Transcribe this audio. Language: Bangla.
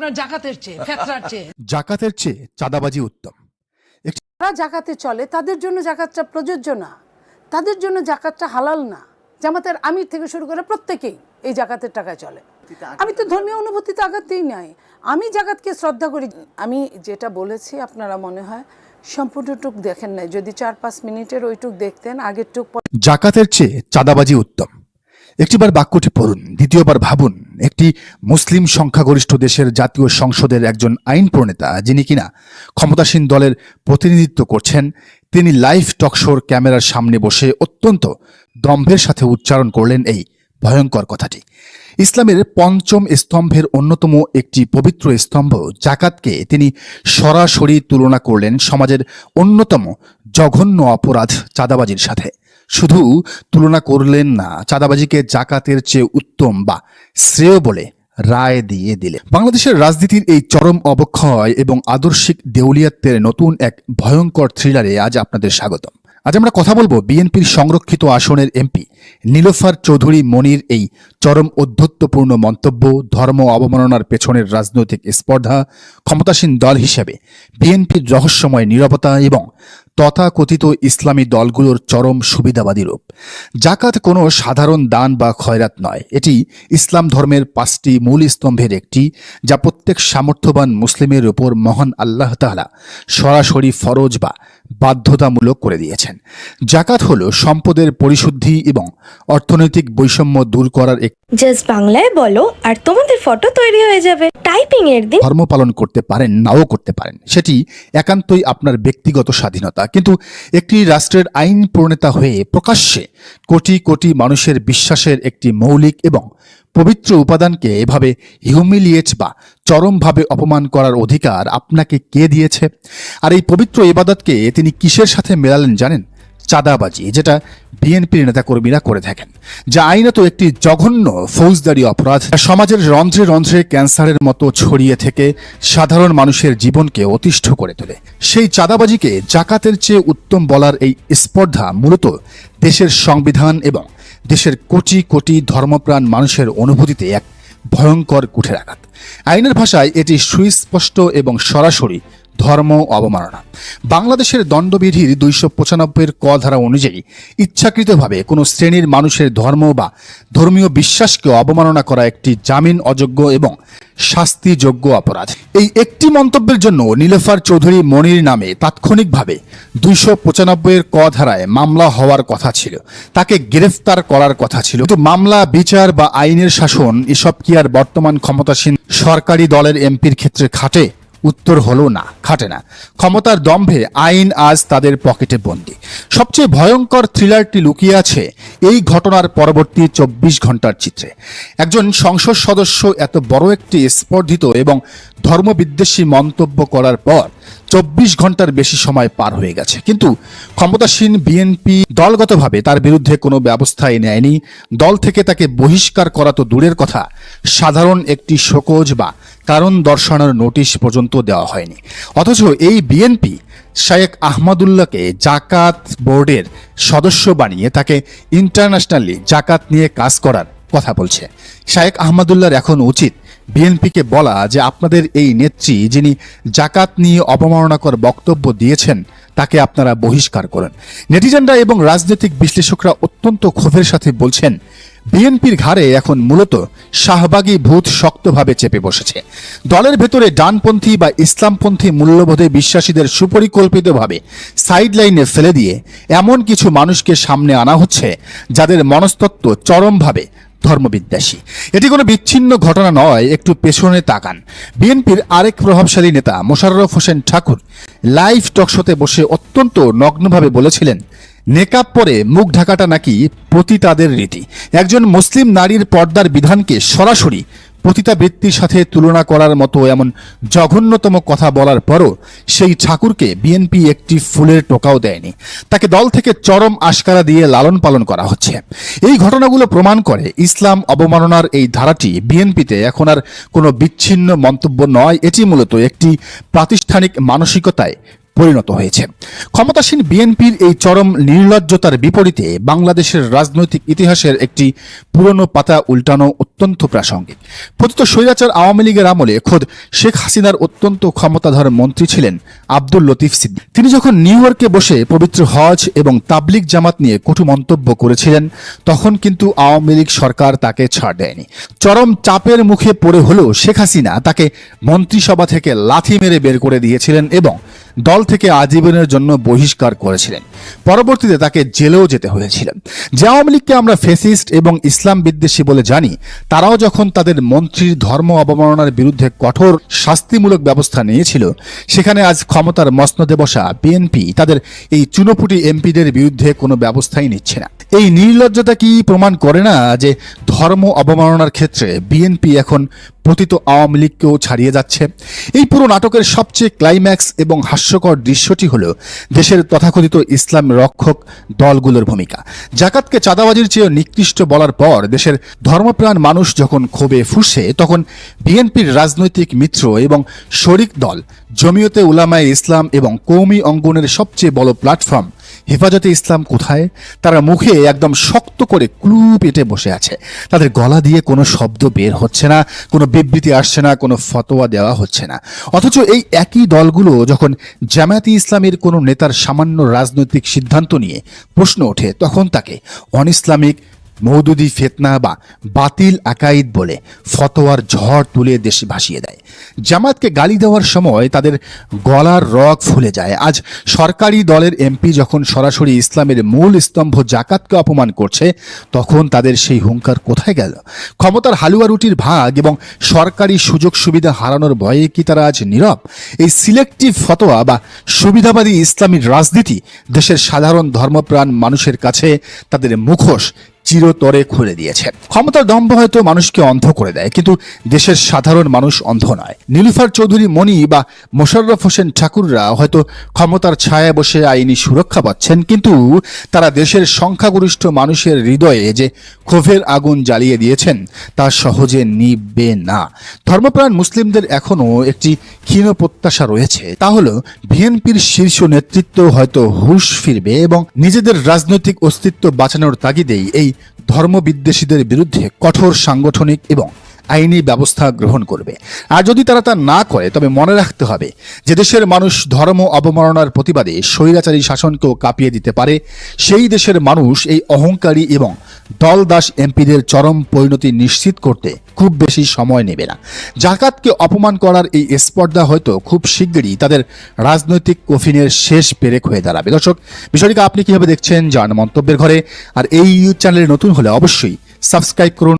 আপনার জাকাতের চেয়ে, ফেতরার চেয়ে। জাকাতের চেয়ে চাঁদাবাজি উত্তম। যারা জাকাতে চলে তাদের জন্য জাকাতটা প্রযোজ্য না, তাদের জন্য জাকাতটা হালাল না। জামাতের আমির থেকে শুরু করে প্রত্যেকেই এই জাকাতের টাকায় চলে। আমি তো ধর্মীয় অনুভূতিতে আঘাত দিই নাই, আমি জাকাতকে শ্রদ্ধা করি। আমি যেটা বলেছি আপনারা মনে হয় সম্পূর্ণটুক দেখেন নাই, যদি 4-5 মিনিটের ওইটুক দেখতেন আগের টুক। জাকাতের চেয়ে চাঁদাবাজি উত্তম। একটিবার বাক্যটি পড়ুন, দ্বিতীয়বার ভাবুন। একটি মুসলিম সংখ্যাগরিষ্ঠ দেশের জাতীয় সংসদের একজন আইন প্রণেতা, যিনি কিনা ক্ষমতাসীন দলের প্রতিনিধিত্ব করছেন, তিনি লাইভ টকশোর ক্যামেরার সামনে বসে অত্যন্ত দম্ভের সাথে উচ্চারণ করলেন এই ভয়ঙ্কর কথাটি। ইসলামের পঞ্চম স্তম্ভের অন্যতম একটি পবিত্র স্তম্ভ জাকাতকে তিনি সরাসরি তুলনা করলেন সমাজের অন্যতম জঘন্য অপরাধ চাঁদাবাজির সাথে। শুধু তুলনা করলেন না, চাঁদাবাজিকে জাকাতের চেয়ে উত্তম বা শ্রেয় বলে রায় দিয়ে দিলেন। বাংলাদেশের রাজনীতির এই চরম অবক্ষয় এবং আদর্শিক দেউলিয়াত্বের নতুন এক ভয়ঙ্কর থ্রিলারে আজ আপনাদের স্বাগতম। আজ আমরা কথা বলবো বিএনপির সংরক্ষিত আসনের এমপি নীলোফার চৌধুরী মনির এই চরম অধ্যত্বপূর্ণ মন্তব্য, ধর্ম অবমাননার পেছনের রাজনৈতিক স্পর্ধা, ক্ষমতাসীন দল হিসেবে বিএনপির রহস্যময় নীরবতা এবং তথাকথিত ইসলামী দলগুলোর চরম সুবিধাবাদী রূপ। জাকাত কোনো সাধারণ দান বা খয়রাত নয়, এটি ইসলাম ধর্মের 5টি মূল স্তম্ভের একটি, যা প্রত্যেক সামর্থ্যবান মুসলিমের উপর মহান আল্লাহ তাআলা সরাসরি ফরজ বা বাধ্যতামূলক করে দিয়েছেন। জাকাত হলো সম্পদের পরিশুদ্ধি এবং অর্থনৈতিক বৈষম্য দূর করার এক জাস্ট বাংলায় বলো আর তোমাদের ফটো তৈরি হয়ে যাবে। টাইপিং এর দিন ধর্ম পালন করতে পারেন, নাও করতে পারেন, সেটি একান্তই আপনার ব্যক্তিগত স্বাধীনতা। কিন্তু একটি রাষ্ট্রের আইন প্রণেতা হয়ে প্রকাশ্যে কোটি কোটি মানুষের বিশ্বাসের একটি মৌলিক এবং পবিত্র উপাদানকে এভাবে হিউমিলিয়েট বা চরমভাবে অপমান করার অধিকার আপনাকে কে দিয়েছে? আর এই পবিত্র ইবাদতকে তিনি কিসের সাথে মেলালেন জানেন? চাঁদাবাজি, যেটা বিএনপির নেতাকর্মীরা করে থাকেন, যা আইনত একটি জঘন্য ফৌজদারি অপরাধ, সমাজের রন্ধ্রে রন্ধ্রে ক্যান্সারের মতো ছড়িয়ে থেকে সাধারণ মানুষের জীবনকে অতিষ্ঠ করে তোলে। সেই চাঁদাবাজিকে জাকাতের চেয়ে উত্তম বলার এই স্পর্ধা মূলত দেশের সংবিধান এবং দেশের কোটি কোটি ধর্মপ্রাণ মানুষের অনুভূতিতে এক ভয়ঙ্কর কুঠেরাঘাত। আইনের ভাষায় এটি সুস্পষ্ট এবং সরাসরি ধর্ম অবমাননা। বাংলাদেশের দণ্ডবিধির 295 ক ধারা অনুযায়ী ইচ্ছাকৃতভাবে কোনো শ্রেণীর মানুষের ধর্ম বা ধর্মীয় বিশ্বাসকে অবমাননা করা একটি জামিন অযোগ্য এবং শাস্তিযোগ্য অপরাধ। এই একটি মন্তব্যের জন্য নীলোফার চৌধুরী মনির নামে তাৎক্ষণিকভাবে 295 ক ধারায় মামলা হওয়ার কথা ছিল, তাকে গ্রেফতার করার কথা ছিল। কিন্তু মামলা, বিচার বা আইনের শাসন এসব কি আর বর্তমান ক্ষমতাসীন সরকারি দলের এমপির ক্ষেত্রে খাটে? উত্তর হলো না, খাটে না। ক্ষমতার দম্ভে আইন আজ তাদের পকেটে বন্দী। সবচেয়ে ভয়ঙ্কর থ্রিলারটি লুকিয়ে আছে এই ঘটনার পরবর্তী 24 ঘন্টার চিত্রে। একজন সংসদ সদস্য এত বড় একটি স্পর্ধিত এবং ধর্মবিদ্বেষী মন্তব্য করার পর 24 ঘন্টার বেশি সময় পার হয়ে গেছে, কিন্তু ক্ষমতাসীন বিএনপি দলগতভাবে তার বিরুদ্ধে কোনো ব্যবস্থাই নেয়নি। দল থেকে তাকে বহিষ্কার করা তো দূরের কথা, সাধারণ একটি শোকজ বা কারণ দর্শানোর নোটিশ পর্যন্ত দেওয়া হয়নি। অথচ এই বিএনপি শায়েখ আহমদুল্লাহকে জাকাত বোর্ডের সদস্য বানিয়ে তাকে ইন্টারন্যাশনালি জাকাত নিয়ে কাজ করার কথা বলছে। শায়েখ আহমদুল্লাহর এখন উচিত বিএনপিকে বলা যে আপনাদের এই নেত্রী, যিনি জাকাত নিয়ে অবমাননাকর বক্তব্য দিয়েছেন, তাকে আপনারা বহিষ্কার করেন। নেটিজেনরা এবং রাজনৈতিক বিশ্লেষকরা অত্যন্ত ক্ষোভের সাথে বলছেন, বিএনপির ঘাড়ে এখন মূলত শাহবাগী ভূত শক্তভাবে চেপে বসেছে। দলের ভেতরে ডানপন্থী বা ইসলামপন্থী মূল্যবোধে বিশ্বাসীদের সুপরিকল্পিতভাবে সাইডলাইনে ফেলে দিয়ে এমন কিছু মানুষকে সামনে আনা হচ্ছে যাদের মনস্তত্ত্ব চরমভাবে ধর্মবিদ্বেষী। এটি কোনো বিচ্ছিন্ন ঘটনা নয়, একটু পেছনে তাকান। বিএনপির আরেক প্রভাবশালী নেতা মোশাররফ হোসেন ঠাকুর লাইভ টকশোতে বসে অত্যন্ত নগ্নভাবে বলেছিলেন, নেকাব পরে মুখ ঢাকাটা নাকি পতিতাদের রীতি। একজন মুসলিম নারীর পর্দার বিধানকে সরাসরি পতিতাবৃত্তির সাথে তুলনা করার মতো এমন জঘন্যতম কথা বলার পরও সেই ঠাকুরকে বিএনপি একটি ফুলের টোকাও দেয়নি। তাকে দল থেকে চরম আশকারা দিয়ে লালন পালন করা হচ্ছে। এই ঘটনাগুলো প্রমাণ করে ইসলাম অবমাননার এই ধারাটি বিএনপিতে এখন আর কোনো বিচ্ছিন্ন মন্তব্য নয়, এটি মূলত একটি প্রাতিষ্ঠানিক মানসিকতায় পরিণত হয়েছে। ক্ষমতাসীন বিএনপির এই চরম নির্লজ্জতার বিপরীতে বাংলাদেশের রাজনৈতিক ইতিহাসের একটি পুরনো পাতা উল্টানো অত্যন্ত প্রাসঙ্গিক। পতিত স্বৈরাচার আওয়ামী লীগের আমলে খোদ শেখ হাসিনার অত্যন্ত ক্ষমতাধর মন্ত্রী ছিলেন আব্দুল লতিফ সিদ্দিকী। তিনি যখন নিউ ইয়র্কে বসে পবিত্র হজ এবং তাবলিগ জামাত নিয়ে কটু মন্তব্য করেছিলেন, তখন কিন্তু আওয়ামী লীগ সরকার তাকে ছাড় দেয়নি। চরম চাপের মুখে পড়ে হলেও শেখ হাসিনা তাকে মন্ত্রিসভা থেকে লাথি মেরে বের করে দিয়েছিলেন এবং দল থেকে আজীবনের জন্য বহিষ্কার করেছিলেন। পরবর্তীতে তাকে জেলেও যেতে হয়েছিল। যে আওয়ামী লীগকে আমরা ফেসিস্ট এবং ইসলাম বিদ্বেষী বলে জানি, তারাও যখন তাদের মন্ত্রীর ধর্ম অবমাননার বিরুদ্ধে কঠোর শাস্তিমূলক ব্যবস্থা নিয়েছিল, সেখানে আজ ক্ষমতার মসনদে বসা বিএনপি তাদের এই চুনোপুটি এমপিদের বিরুদ্ধে কোনো ব্যবস্থাই নিচ্ছে না। এই নির্লজ্জতা কি প্রমাণ করে না যে ধর্ম অবমাননার ক্ষেত্রে বিএনপি এখন পতিত আওয়ামী লীগকেও ছাড়িয়ে যাচ্ছে? এই পুরো নাটকের সবচেয়ে ক্লাইম্যাক্স এবং হাস্যকর দৃশ্যটি হল দেশের তথাকথিত ইসলাম রক্ষক দলগুলোর ভূমিকা। জাকাতকে চাঁদাবাজির চেয়ে নিকৃষ্ট বলার পর দেশের ধর্মপ্রাণ মানুষ যখন ক্ষোভে ফুঁসে, তখন বিএনপির রাজনৈতিক মিত্র এবং শরিক দল জমিয়তে উলামায়ে ইসলাম এবং কওমি অঙ্গনের সবচেয়ে বড় প্ল্যাটফর্ম হেফাজতে ইসলাম কোথায়? তারা মুখে একদম শক্ত করে ক্লু পেটে বসে আছে। তাদের গলা দিয়ে কোনো শব্দ বের হচ্ছে না, কোনো বিবৃতি আসছে না, কোনো ফতোয়া দেওয়া হচ্ছে না। অথচ এই একই দলগুলো যখন জামায়াতে ইসলামের কোনো নেতার সামান্য রাজনৈতিক সিদ্ধান্ত নিয়ে প্রশ্ন ওঠে, তখন তাকে অনইসলামিক, মৌদুদি ফিতনা বা বাতিল আকাইদ বলে ফতোয়ার ঝড় তুলে দেশে ভাসিয়ে দেয়। জামাতকে গালি দেওয়ার সময় তাদের গলার রগ ফুলে যায়। আজ সরকারি দলের এমপি যখন সরাসরি ইসলামের মূল স্তম্ভ জাকাতকে অপমান করছে, তখন তাদের সেই হুঙ্কার কোথায় গেল? ক্ষমতার হালুয়া রুটির ভাগ এবং সরকারি সুযোগ সুবিধা হারানোর ভয়ে কি তারা আজ নীরব? এই সিলেক্টিভ ফতোয়া বা সুবিধাবাদী ইসলামী রাজনীতি দেশের সাধারণ ধর্মপ্রাণ মানুষের কাছে তাদের মুখোশ চিরতরে খুলে দিয়েছে। ক্ষমতার দম্ভ হয়তো মানুষকে অন্ধ করে দেয়, কিন্তু দেশের সাধারণ মানুষ অন্ধ নয়। নীলুফার চৌধুরী মনি বা মোশাররফ হোসেন ঠাকুররা হয়তো ক্ষমতার ছায়ায় বসে আইনি সুরক্ষা পাচ্ছেন, কিন্তু তারা দেশের সংখ্যাগরিষ্ঠ মানুষের হৃদয়ে যে ক্ষোভের আগুন জ্বালিয়ে দিয়েছেন, তা সহজে নিভবে না। ধর্মপ্রাণ মুসলিমদের এখনও একটি ক্ষীণ প্রত্যাশা রয়েছে, তা হলো বিএনপির শীর্ষ নেতৃত্ব হয়তো হুঁশ ফিরবে এবং নিজেদের রাজনৈতিক অস্তিত্ব বাঁচানোর তাগিদেই এই ধর্মবিদ্বেষীদের বিরুদ্ধে কঠোর সাংগঠনিক এবং আইনি ব্যবস্থা গ্রহণ করবে। আর যদি তারা তা না করে, তবে মনে রাখতে হবে যে দেশের মানুষ ধর্ম অবমাননার প্রতিবাদে স্বৈরাচারী শাসনকেও কাঁপিয়ে দিতে পারে। সেই দেশের মানুষ এই অহংকারী এবং দলদাস এমপিদের চরম পরিণতি নিশ্চিত করতে খুব বেশি সময় নেবে না। জাকাতকে অপমান করার এই স্পর্ধা হয়তো খুব শিগগিরই তাদের রাজনৈতিক কফিনের শেষ পেরেক হয়ে দাঁড়াবে। দর্শক, বিষয়টিকে আপনি কিভাবে দেখছেন জানান মন্তব্যের ঘরে। আর এই ইউটিউব চ্যানেলে নতুন হলে অবশ্যই সাবস্ক্রাইব করুন।